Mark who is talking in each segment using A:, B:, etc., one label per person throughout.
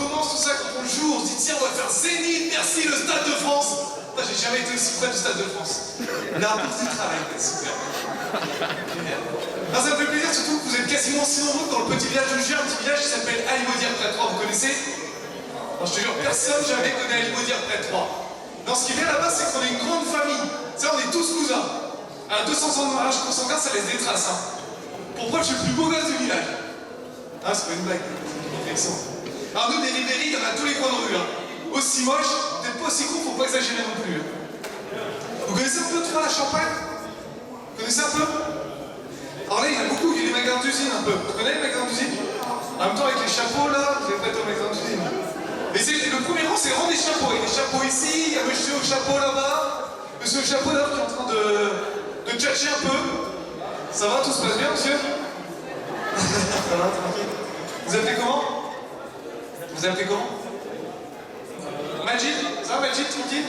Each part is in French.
A: commence tout ça, quand on joue, on se dit tiens, on va faire Zénith, merci le Stade de France. Putain, j'ai jamais été aussi près du Stade de France. La bourse du travail, super. Alors, ça me fait plaisir, surtout que vous êtes quasiment si nombreux dans le petit village où je viens, un petit village qui s'appelle Alimaudière près de Troyes, vous connaissez? Alors, je te jure, personne jamais connaît Alimaudière près de Troyes. Non, ce qui vient là-bas, c'est qu'on est une grande famille. Tu sais, on est tous cousins. À 200 ans de mariage consanguin, ça laisse des traces. Hein. Pour preuve, je suis le plus beau gosse du village. Ah, c'est pas une blague, c'est une réflexion. Alors, nous, des Ribéry, il y en a à tous les coins de rue. Hein. Aussi moche, peut-être pas aussi con, faut pas exagérer non plus. Vous connaissez un peu Troyes, la Champagne? Vous connaissez un peu? Alors là, il y en a beaucoup, il y a les magasins d'usine un peu. Vous connaissez les magasins d'usine? En même temps, avec les chapeaux là, vous êtes prêts aux magasins d'usine. Et le premier rang, c'est rang des chapeaux. Il y a des chapeaux ici, il y a monsieur au chapeau là-bas. Monsieur au chapeau là qui est en train de tchatcher un peu. Ça va, tout se passe bien, monsieur? Ça va, tranquille. Vous appelez comment? Vous appelez comment? Majid? Ça va, Majid, tranquille?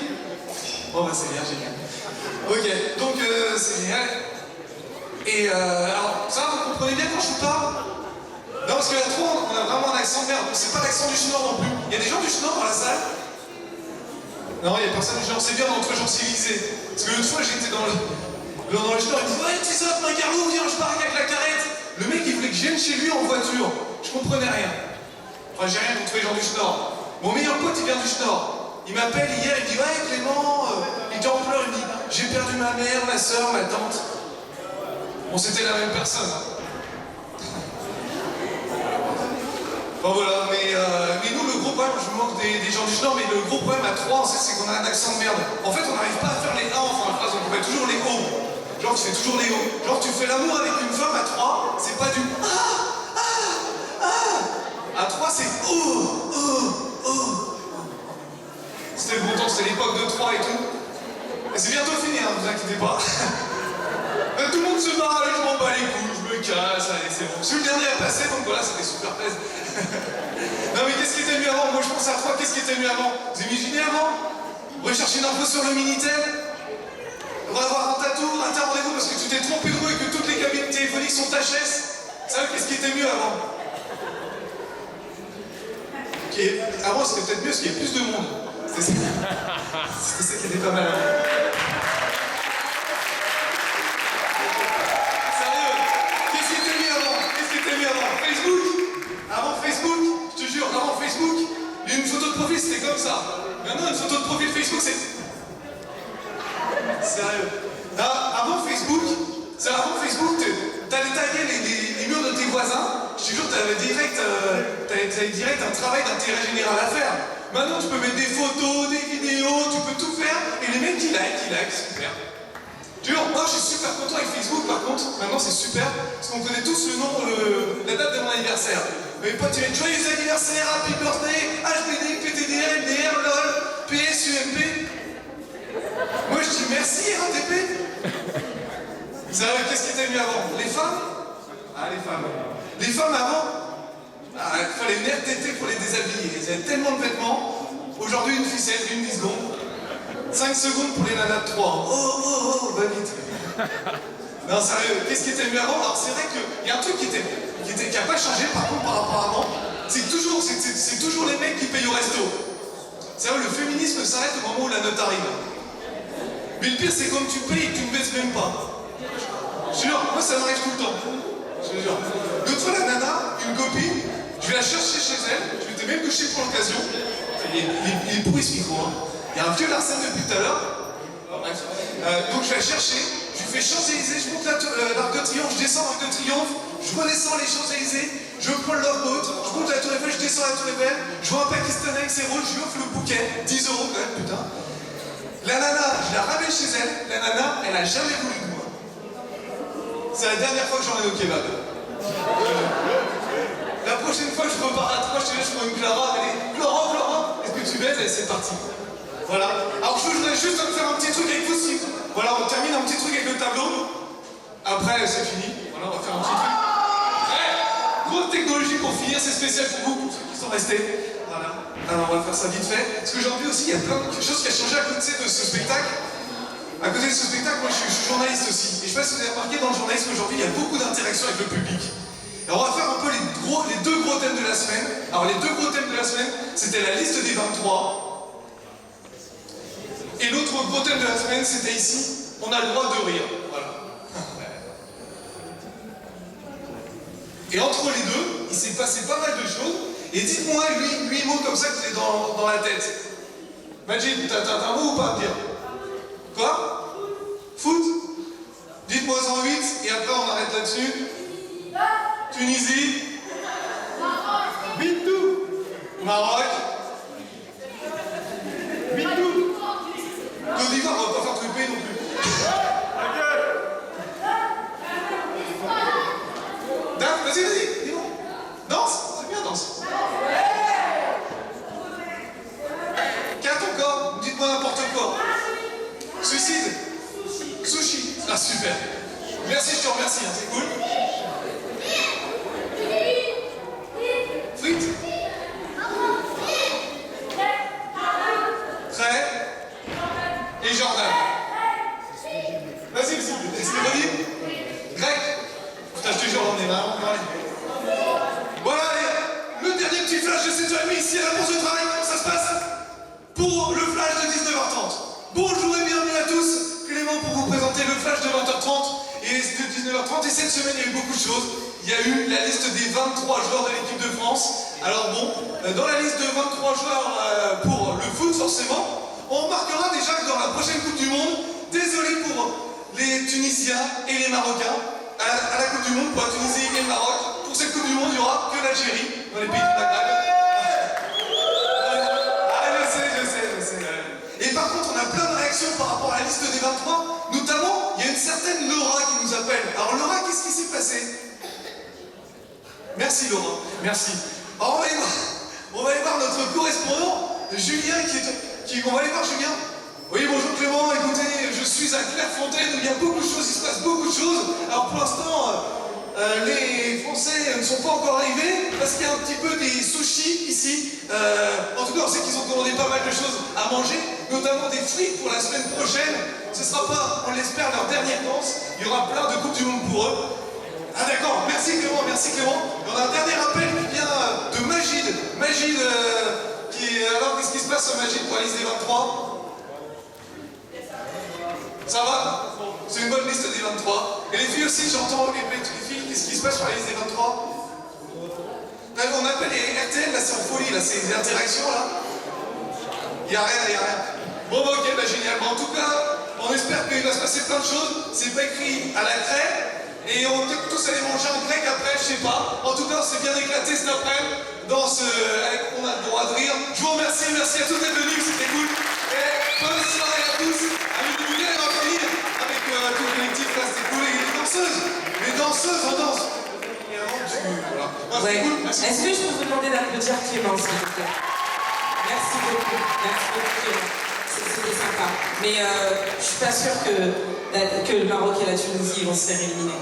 A: Bon, bah c'est bien, génial. Ok, donc c'est génial. Et alors, ça, vous comprenez bien quand je vous parle? Non, parce que là, trop, on a vraiment un accent de merde. C'est pas l'accent du Nord non plus. Il y a des gens du Nord dans la salle? Non, il y a personne du Nord. C'est bien entre gens civilisés. Parce que l'autre fois, j'étais dans le Nord, il me dit ouais, Tissot, Macarou, viens, je pars avec la carrette. Le mec, il voulait que je vienne chez lui en voiture. Je comprenais rien. Enfin, j'ai rien contre les gens du Nord. Mon meilleur pote, il vient du Nord. Il m'appelle hier, il dit ouais, Clément, il était en pleurs, il me dit j'ai perdu ma mère, ma soeur, ma tante. Bon, c'était la même personne. Hein. Bon voilà, mais nous le gros problème, je me moque des gens du Nord, mais le gros problème à Troyes, c'est qu'on a un accent de merde. En fait, on n'arrive pas à faire les A en fin de phrase, on fait toujours les O. Genre, tu fais toujours les O. Genre, tu fais l'amour avec une femme à Troyes, c'est pas du À Troyes, c'est C'était le bon temps, c'était l'époque de Troyes et tout. Et c'est bientôt fini, hein, vous inquiétez pas. Tout le monde se marre, allez, je m'en bats les couilles, je me casse, allez, c'est bon. Je suis le dernier à passer, donc voilà, c'était super plaisir. Non mais qu'est-ce qui était mieux avant? Moi je pense à toi, qu'est-ce qui était mieux avant? Vous imaginez avant? Rechercher une info sur le Minitel? On va avoir un tatou, un rendez-vous parce que tu t'es trompé de rue et que toutes les cabines téléphoniques sont HS. Vous savez qu'est-ce qui était mieux avant? Avant c'était peut-être mieux parce qu'il y avait plus de monde. C'était ça qui était pas mal avant. Avant Facebook, je te jure, avant Facebook, une photo de profil c'était comme ça. Maintenant une photo de profil Facebook c'est... Sérieux. Avant Facebook, t'allais taguer les murs de tes voisins, je te jure, t'avais direct un travail d'intérêt général à faire. Maintenant tu peux mettre des photos, des vidéos, tu peux tout faire, et les mecs qui like, super. Tu vois, moi je suis super content avec Facebook par contre, maintenant c'est super, parce qu'on connaît tous le nom, la date de mon anniversaire. Mes potes ils mettent joyeux anniversaire, happy birthday, HBD, PTDR, MDR, LOL, PS, UMP. Moi je dis merci RATP. Sérieux, qu'est-ce qui était mieux avant? Les femmes? Ah les femmes. Les femmes avant, il fallait une RTT pour les déshabiller, ils avaient tellement de vêtements. Aujourd'hui une ficelle, une 10 secondes. 5 secondes pour les nanas de 3. Oh, va vite. Non, sérieux, qu'est-ce qui était mieux avant? Alors, c'est vrai qu'il y a un truc qui a pas changé, par contre, par rapport à avant. C'est toujours les mecs qui payent au resto. C'est vrai, le féminisme s'arrête au moment où la note arrive. Mais le pire, c'est quand tu payes et que tu ne baisses même pas. Je te jure, moi, ça m'arrive tout le temps. Je te jure. L'autre fois, la nana, une copine, je vais la chercher chez elle, je m'étais même couché pour l'occasion. Il est pourri ce micro, hein. Il y a un vieux Larsen depuis tout à l'heure. Bref. Donc je vais la chercher, je lui fais Champs-Élysées, je monte l'Arc de Triomphe, je descends l'Arc de Triomphe, je redescends les Champs-Élysées, je prends le Love-Boat, je monte la Tour Eiffel, je descends la Tour Eiffel, je vois un Pakistanais avec ses rôles, je lui offre le bouquet, 10 € quand même, putain. La nana, je la ramène chez elle, la nana, elle a jamais voulu de moi. C'est la dernière fois que j'emmène au kebab. La prochaine fois que je repars à Troyes, je prends une Clara, elle est Florent, est-ce que tu baises? Et c'est parti. Voilà. Alors je voudrais juste faire un petit truc avec vous. Voilà, on termine un petit truc avec le tableau. Après, c'est fini. Voilà, on va faire un petit truc. Grosse technologie pour finir, c'est spécial pour vous, pour ceux qui sont restés. Voilà. Alors on va faire ça vite fait. Parce qu'aujourd'hui aussi, il y a plein de choses qui ont changé à côté de ce spectacle. À côté de ce spectacle, moi je suis journaliste aussi. Et je sais pas si vous avez remarqué, dans le journalisme aujourd'hui, il y a beaucoup d'interactions avec le public. Et on va faire un peu les deux gros thèmes de la semaine. Alors les 2 gros thèmes de la semaine, c'était la liste des 23. Et l'autre gros thème de la semaine, c'était ici, on a le droit de rire. Voilà. Et entre les deux, il s'est passé pas mal de choses. Et dites-moi 8 mots comme ça que vous avez dans la tête. Majid, t'as un mot ou pas à me dire? Quoi? Foot? Dites-moi 108 et après on arrête là-dessus. Tunisie. Bintou. Maroc. Bintou. Côte d'Ivoire, on va pas faire tromper non plus. Daf, vas-y, dis-moi. Danse, c'est bien, danse. 4 encore, dites-moi n'importe quoi. Suicide. Sushi. Ah, super. Merci, je te remercie, hein, c'est cool. Frites. Très. Et Jordan. Vas-y, c'est libre. Grec. Putain, je te jure, on est marrant. Voilà, allez, le dernier petit flash de cette heure ici à la bourse de travail, comment ça se passe? Pour le flash de 19h30. Bonjour et bienvenue à tous. Clément pour vous présenter le flash de 20h30 et de 19h30. Et cette semaine, il y a eu beaucoup de choses. Il y a eu la liste des 23 joueurs de l'équipe de France. Alors bon, dans la liste de 23 joueurs pour le foot, forcément, on remarquera déjà que dans la prochaine Coupe du Monde, désolé pour les Tunisiens et les Marocains, à la Coupe du Monde, pour la Tunisie et le Maroc, pour cette Coupe du Monde, il n'y aura que l'Algérie, dans les pays du Maghreb. Je sais. Et par contre, on a plein de réactions par rapport à la liste des 23, notamment, il y a une certaine Laura qui nous appelle. Alors Laura, qu'est-ce qui s'est passé? Merci Laura, merci. Alors, on va aller voir notre correspondant, Julien, on va aller voir Julien. Oui, bonjour Clément, écoutez, je suis à Clairefontaine où il y a beaucoup de choses, il se passe beaucoup de choses. Alors pour l'instant, les Français ne sont pas encore arrivés parce qu'il y a un petit peu des sushis ici. En tout cas, on sait qu'ils ont commandé pas mal de choses à manger, notamment des frites pour la semaine prochaine. Ce ne sera pas, on l'espère, leur dernière danse. Il y aura plein de Coupes du Monde pour eux. Ah d'accord, merci Clément, merci Clément. Et on a un dernier appel qui vient de Magid. Magid, alors qu'est-ce qui se passe Magid pour la liste des 23? Ça va? C'est une bonne liste des 23. Et les filles aussi, j'entends les filles, qu'est-ce qui se passe sur la liste des 23? On appelle les RTL, là c'est en folie, là c'est des interactions là. Il n'y a rien. Bon bah ok, bah génial. Bon, en tout cas, on espère qu'il va se passer plein de choses. C'est pas écrit à la craie. Et on est tous allés manger un grec après, je sais pas. En tout cas, on s'est bien éclaté cet après-midi. On a le droit de rire. Je vous remercie, merci à tous d'être venus, c'était cool. Et bonne soirée à tous. Avec du bien, on va finir avec tout le collectif, là c'était cool. Et les danseuses, on danse. Et avant, voilà.
B: Ouais.
A: Cool.
B: Est-ce que je peux vous demander d'applaudir Clément, s'il vous plaît? Merci beaucoup Clément. C'était sympa. Mais je suis pas sûre que le Maroc et la Tunisie vont se faire éliminer.